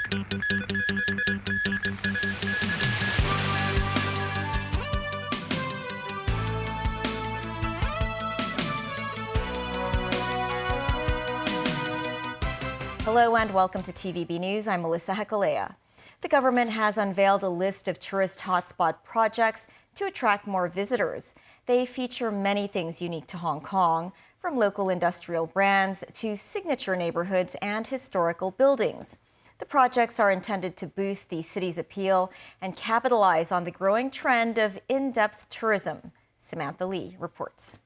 Hello and welcome to TVB News. I'm Melissa Hekalea. The government has unveiled a list of tourist hotspot projects to attract more visitors. They feature many things unique to Hong Kong, from local industrial brands to signature neighborhoods and historical buildings. The projects are intended to boost the city's appeal and capitalize on the growing trend of in-depth tourism. Samantha Lee reports.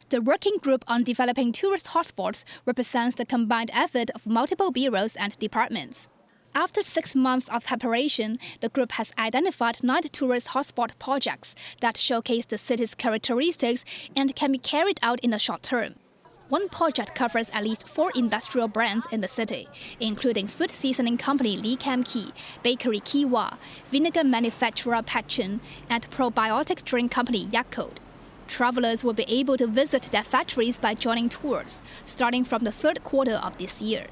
The Working Group on Developing Tourist Hotspots represents the combined effort of multiple bureaus and departments. After 6 months of preparation, the group has identified 9 tourist hotspot projects that showcase the city's characteristics and can be carried out in the short term. One project covers at least 4 industrial brands in the city, including food seasoning company Lee Kam Kee, bakery Kiwa, vinegar manufacturer Pachin, and probiotic drink company Yakult. Travelers will be able to visit their factories by joining tours, starting from the 3rd quarter of this year.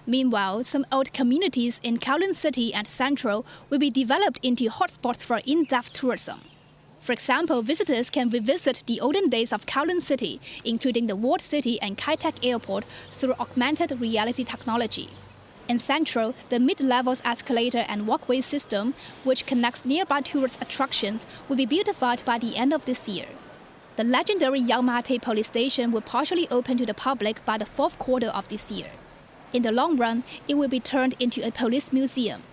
Meanwhile, some old communities in Kowloon City and Central will be developed into hotspots for in-depth tourism. For example, visitors can revisit the olden days of Kowloon City, including the walled city and Kai-Tak Airport, through augmented reality technology. In Central, the mid-levels escalator and walkway system, which connects nearby tourist attractions, will be beautified by the end of this year. The legendary Yaomate police station will partially open to the public by the 4th quarter of this year. In the long run, it will be turned into a police museum.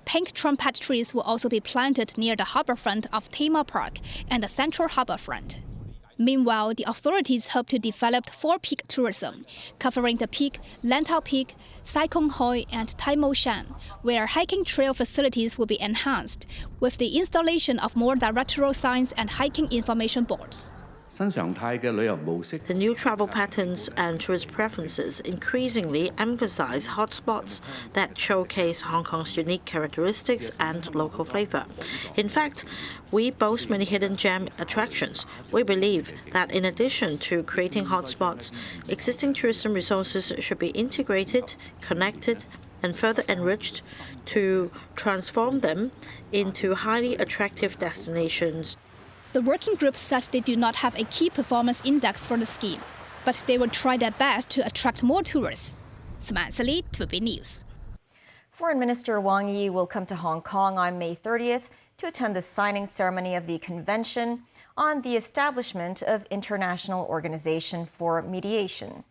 Pink trumpet trees will also be planted near the harbourfront of Tema Park and the central harbourfront. Meanwhile, the authorities hope to develop 4-peak tourism, covering the Peak, Lantau Peak, Sai Kung Hoi, and Tai Mo Shan, where hiking trail facilities will be enhanced, with the installation of more directorial signs and hiking information boards. The new travel patterns and tourist preferences increasingly emphasize hotspots that showcase Hong Kong's unique characteristics and local flavor. In fact, we boast many hidden gem attractions. We believe that in addition to creating hotspots, existing tourism resources should be integrated, connected, and further enriched to transform them into highly attractive destinations. The working group said they do not have a key performance index for the scheme, but they will try their best to attract more tourists. Samantha Lee, TVB News. Foreign Minister Wang Yi will come to Hong Kong on May 30th to attend the signing ceremony of the Convention on the Establishment of International Organization for Mediation.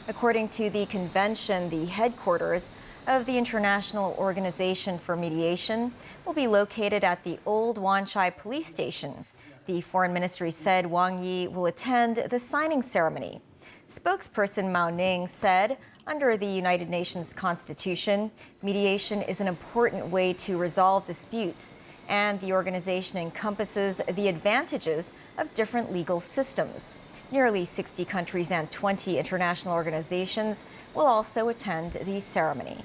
According to the convention, the headquarters of the International Organization for Mediation will be located at the old Wan Chai police station. The foreign ministry said Wang Yi will attend the signing ceremony. Spokesperson Mao Ning said, under the United Nations Constitution, mediation is an important way to resolve disputes, and the organization encompasses the advantages of different legal systems. Nearly 60 countries and 20 international organizations will also attend the ceremony.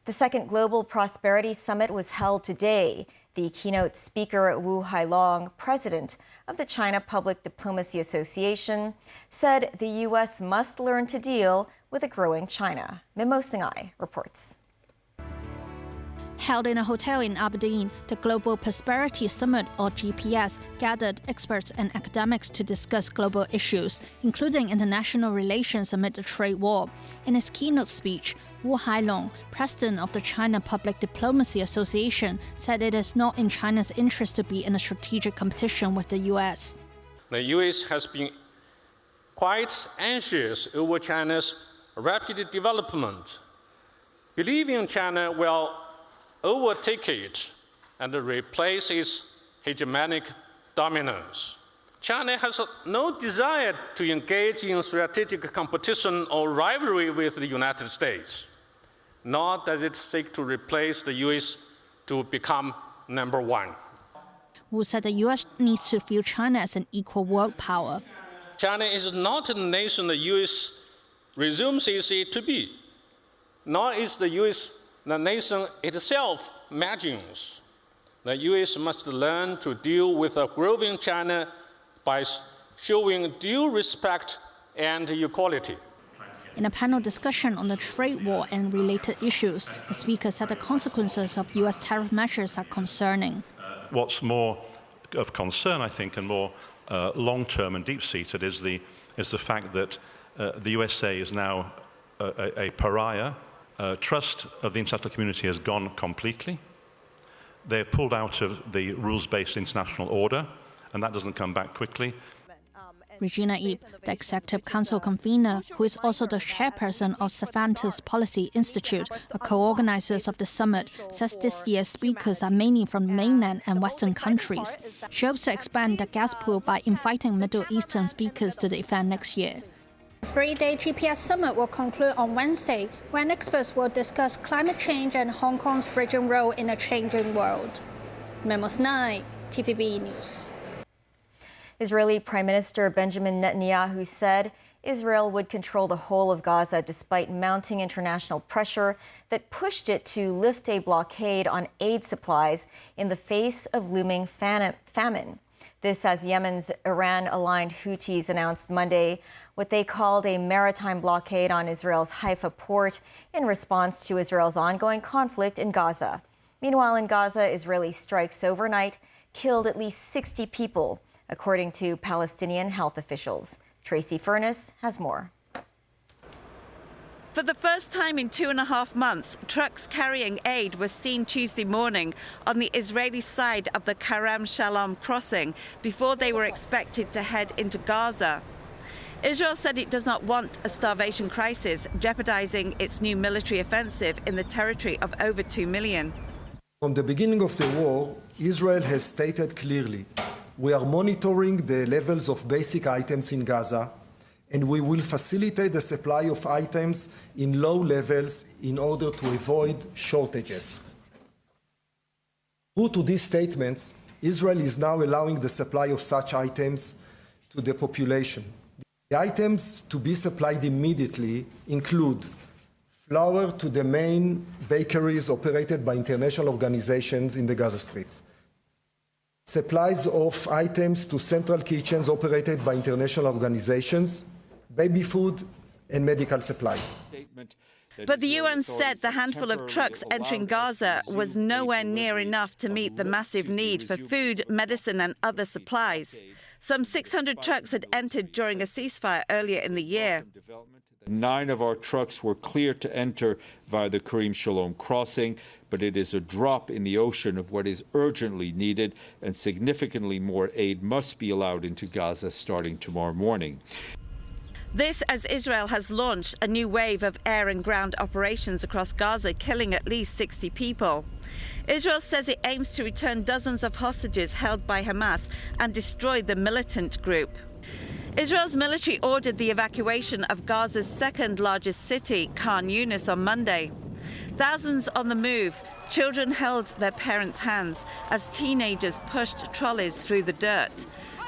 The second Global Prosperity Summit was held today. The keynote speaker, Wu Hailong, president of the China Public Diplomacy Association, said the U.S. must learn to deal with a growing China. Mimo Singai reports. Held in a hotel in Aberdeen, the Global Prosperity Summit, or GPS, gathered experts and academics to discuss global issues, including international relations amid the trade war. In his keynote speech, Wu Hailong, president of the China Public Diplomacy Association, said it is not in China's interest to be in a strategic competition with the U.S. The U.S. has been quite anxious over China's rapid development, believing China will overtake it and replace its hegemonic dominance. China has no desire to engage in strategic competition or rivalry with the United States, nor does it seek to replace the U.S. to become number one. Wu said the U.S. needs to view China as an equal world power. China is not a nation the U.S. resumes it to be, nor is the U.S. the nation itself imagines. The U.S. must learn to deal with a growing China by showing due respect and equality. In a panel discussion on the trade war and related issues, the speaker said the consequences of U.S. tariff measures are concerning. What's more of concern, I think, and more long-term and deep-seated is the fact that the USA is now a pariah. Trust of the international community has gone completely. They have pulled out of the rules-based international order, and that doesn't come back quickly. Regina Ip, the Executive Council convener, who is also the chairperson of Cervantes Policy Institute, a co-organizers of the summit, says this year's speakers are mainly from mainland and Western countries. She hopes to expand the guest pool by inviting Middle Eastern speakers to the event next year. The three-day GPS summit will conclude on Wednesday, when experts will discuss climate change and Hong Kong's bridging role in a changing world. Memos 9, TVB News. Israeli Prime Minister Benjamin Netanyahu said Israel would control the whole of Gaza despite mounting international pressure that pushed it to lift a blockade on aid supplies in the face of looming famine. This as Yemen's Iran-aligned Houthis announced Monday what they called a maritime blockade on Israel's Haifa port in response to Israel's ongoing conflict in Gaza. Meanwhile, in Gaza, Israeli strikes overnight killed at least 60 people, according to Palestinian health officials. Tracy Furness has more. For the first time in 2.5 months, trucks carrying aid were seen Tuesday morning on the Israeli side of the Karam Shalom crossing before they were expected to head into Gaza. Israel said it does not want a starvation crisis, jeopardizing its new military offensive in the territory of over 2 million. From the beginning of the war, Israel has stated clearly, we are monitoring the levels of basic items in Gaza, and we will facilitate the supply of items in low levels in order to avoid shortages. Due to these statements, Israel is now allowing the supply of such items to the population. The items to be supplied immediately include flour to the main bakeries operated by international organizations in the Gaza Strip, supplies of items to central kitchens operated by international organizations, baby food, and medical supplies. But the UN said the handful of trucks entering Gaza was nowhere near enough to meet the massive need for food, medicine, and other supplies. Some 600 trucks had entered during a ceasefire earlier in the year. 9 of our trucks were cleared to enter via the Karim Shalom crossing, but it is a drop in the ocean of what is urgently needed, and significantly more aid must be allowed into Gaza starting tomorrow morning. This as Israel has launched a new wave of air and ground operations across Gaza, killing at least 60 people. Israel says it aims to return dozens of hostages held by Hamas and destroy the militant group. Israel's military ordered the evacuation of Gaza's second largest city, Khan Yunis, on Monday. Thousands on the move, children held their parents' hands as teenagers pushed trolleys through the dirt.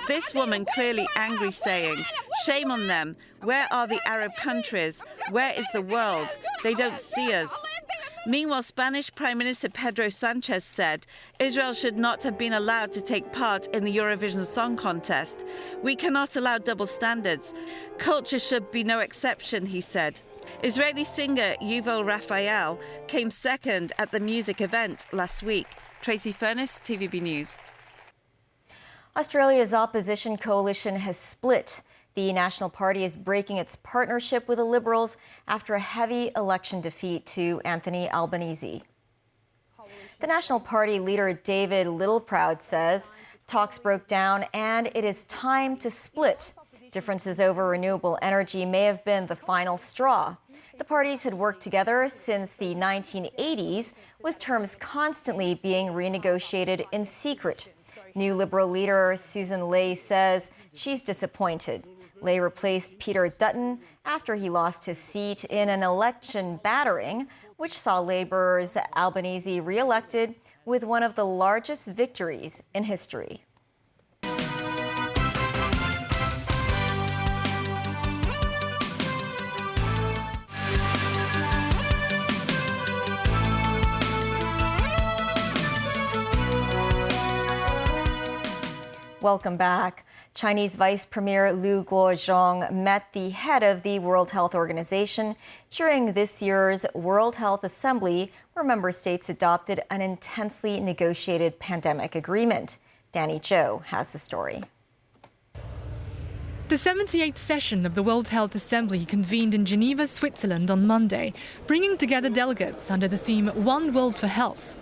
This woman clearly angry, saying, "Shame on them. Where are the Arab countries? Where is the world? They don't see us." Meanwhile, Spanish Prime Minister Pedro Sanchez said Israel should not have been allowed to take part in the Eurovision Song Contest. "We cannot allow double standards. Culture should be no exception," he said. Israeli singer Yuval Raphael came second at the music event last week. Tracy Furness, TVB News. Australia's opposition coalition has split. The National Party is breaking its partnership with the Liberals after a heavy election defeat to Anthony Albanese. The National Party leader David Littleproud says talks broke down and it is time to split. Differences over renewable energy may have been the final straw. The parties had worked together since the 1980s, with terms constantly being renegotiated in secret. New Liberal leader Susan Ley says she's disappointed. Ley replaced Peter Dutton after he lost his seat in an election battering, which saw Labour's Albanese re-elected with one of the largest victories in history. Welcome back. Chinese Vice Premier Liu Guozhong met the head of the World Health Organization during this year's World Health Assembly, where member states adopted an intensely negotiated pandemic agreement. Danny Zhou has the story. The 78th session of the World Health Assembly convened in Geneva, Switzerland on Monday, bringing together delegates under the theme One World for Health.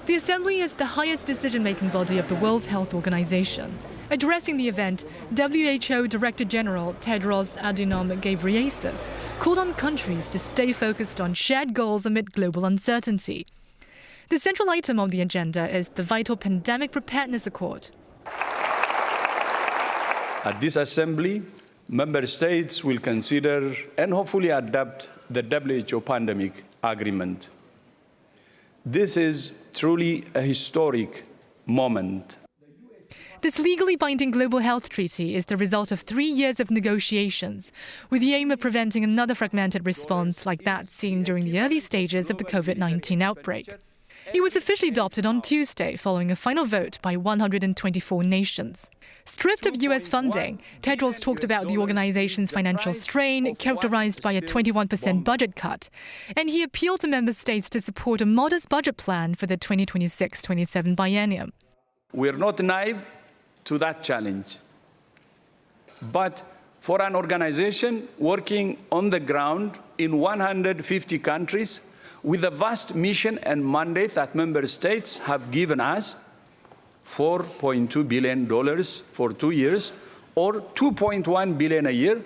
The Assembly is the highest decision-making body of the World Health Organization. Addressing the event, WHO Director General Tedros Adhanom Ghebreyesus called on countries to stay focused on shared goals amid global uncertainty. The central item on the agenda is the vital Pandemic Preparedness Accord. At this assembly, member states will consider and hopefully adopt the WHO Pandemic Agreement. This is truly a historic moment. This legally binding global health treaty is the result of 3 years of negotiations, with the aim of preventing another fragmented response like that seen during the early stages of the COVID-19 outbreak. It was officially adopted on Tuesday following a final vote by 124 nations. Stripped of US funding, Tedros talked about the organization's financial strain, characterized by a 21% budget cut, and he appealed to member states to support a modest budget plan for the 2026-27 biennium. We're not naive to that challenge. But for an organization working on the ground in 150 countries, with a vast mission and mandate that member states have given us, $4.2 billion for 2 years, or $2.1 billion a year,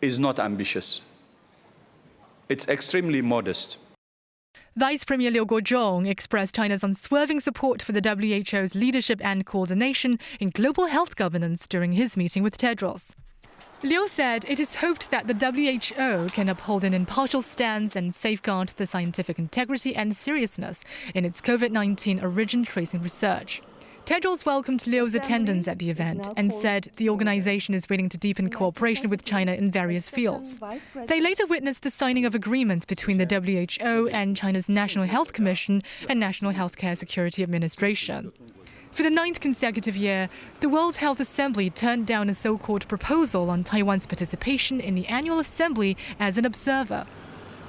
is not ambitious. It's extremely modest. Vice Premier Liu Guozhong expressed China's unswerving support for the WHO's leadership and coordination in global health governance during his meeting with Tedros. Liu said it is hoped that the WHO can uphold an impartial stance and safeguard the scientific integrity and seriousness in its COVID-19 origin tracing research. Tedros welcomed Liu's attendance at the event and said the organization is willing to deepen cooperation with China in various fields. They later witnessed the signing of agreements between the WHO and China's National Health Commission and National Healthcare Security Administration. For the 9th consecutive year, the World Health Assembly turned down a so-called proposal on Taiwan's participation in the annual assembly as an observer.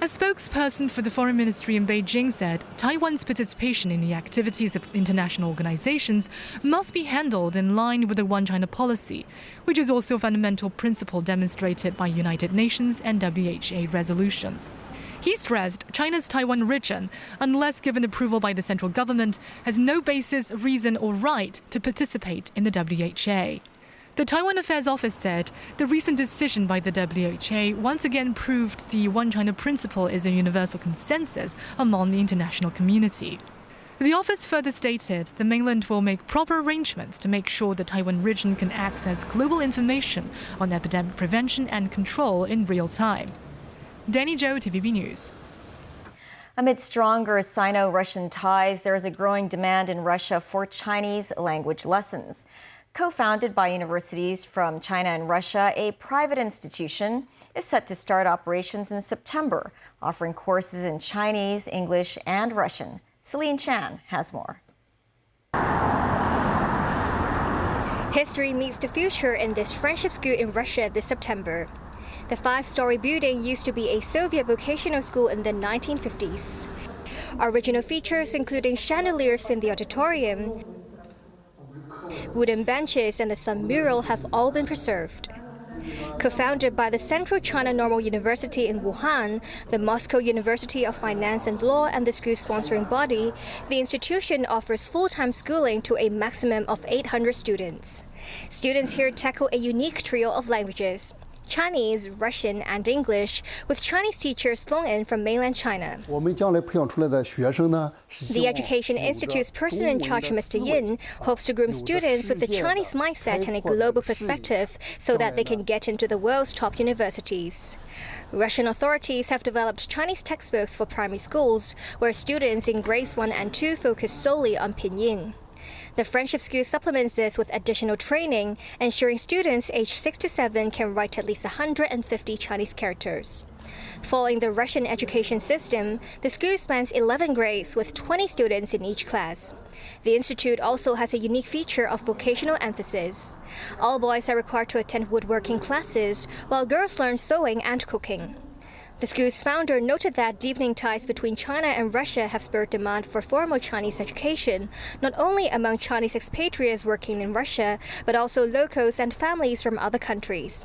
A spokesperson for the Foreign Ministry in Beijing said Taiwan's participation in the activities of international organizations must be handled in line with the One China policy, which is also a fundamental principle demonstrated by United Nations and WHO resolutions. He stressed China's Taiwan region, unless given approval by the central government, has no basis, reason or right to participate in the WHO. The Taiwan Affairs Office said the recent decision by the WHO once again proved the One China principle is a universal consensus among the international community. The office further stated the mainland will make proper arrangements to make sure the Taiwan region can access global information on epidemic prevention and control in real time. Danny Zhou, TVB News. Amid stronger Sino-Russian ties, there is a growing demand in Russia for Chinese language lessons. Co-founded by universities from China and Russia, a private institution is set to start operations in September, offering courses in Chinese, English, and Russian. Celine Chan has more. History meets the future in this friendship school in Russia this September. The 5-story building used to be a Soviet vocational school in the 1950s. Original features including chandeliers in the auditorium, wooden benches and the sun mural have all been preserved. Co-founded by the Central China Normal University in Wuhan, the Moscow University of Finance and Law and the school's sponsoring body, the institution offers full-time schooling to a maximum of 800 students. Students here tackle a unique trio of languages: Chinese, Russian, and English, with Chinese teachers flown in from mainland China. The Education Institute's person in charge, Mr. Yin, hopes to groom students with a Chinese mindset and a global perspective so that they can get into the world's top universities. Russian authorities have developed Chinese textbooks for primary schools, where students in grades 1 and 2 focus solely on pinyin. The friendship school supplements this with additional training, ensuring students aged 6 to 7 can write at least 150 Chinese characters. Following the Russian education system, the school spans 11 grades with 20 students in each class. The institute also has a unique feature of vocational emphasis. All boys are required to attend woodworking classes, while girls learn sewing and cooking. The school's founder noted that deepening ties between China and Russia have spurred demand for formal Chinese education, not only among Chinese expatriates working in Russia, but also locals and families from other countries.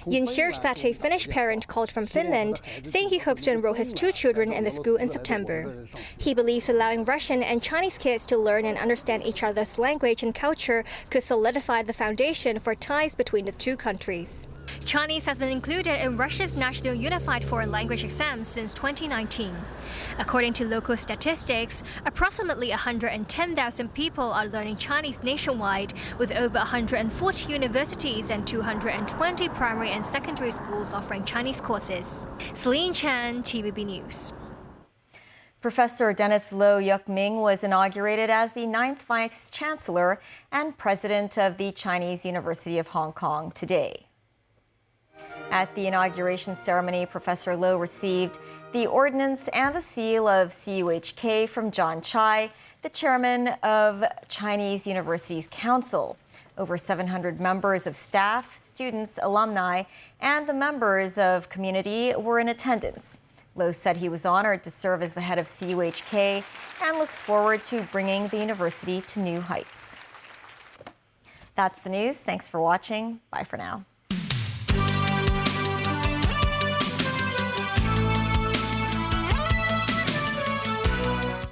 Yin shared that a Finnish parent called from Finland, saying he hopes to enroll his 2 children in the school in September. He believes allowing Russian and Chinese kids to learn and understand each other's language and culture could solidify the foundation for ties between the 2 countries. Chinese has been included in Russia's National Unified Foreign Language exam since 2019. According to local statistics, approximately 110,000 people are learning Chinese nationwide, with over 140 universities and 220 primary and secondary schools offering Chinese courses. Celine Chan, TVB News. Professor Dennis Lo Yuk-ming was inaugurated as the 9th Vice Chancellor and President of the Chinese University of Hong Kong today. At the inauguration ceremony, Professor Lo received the ordinance and the seal of CUHK from John Chai, the chairman of Chinese Universities Council. Over 700 members of staff, students, alumni, and the members of community were in attendance. Lo said he was honored to serve as the head of CUHK and looks forward to bringing the university to new heights. That's the news. Thanks for watching. Bye for now.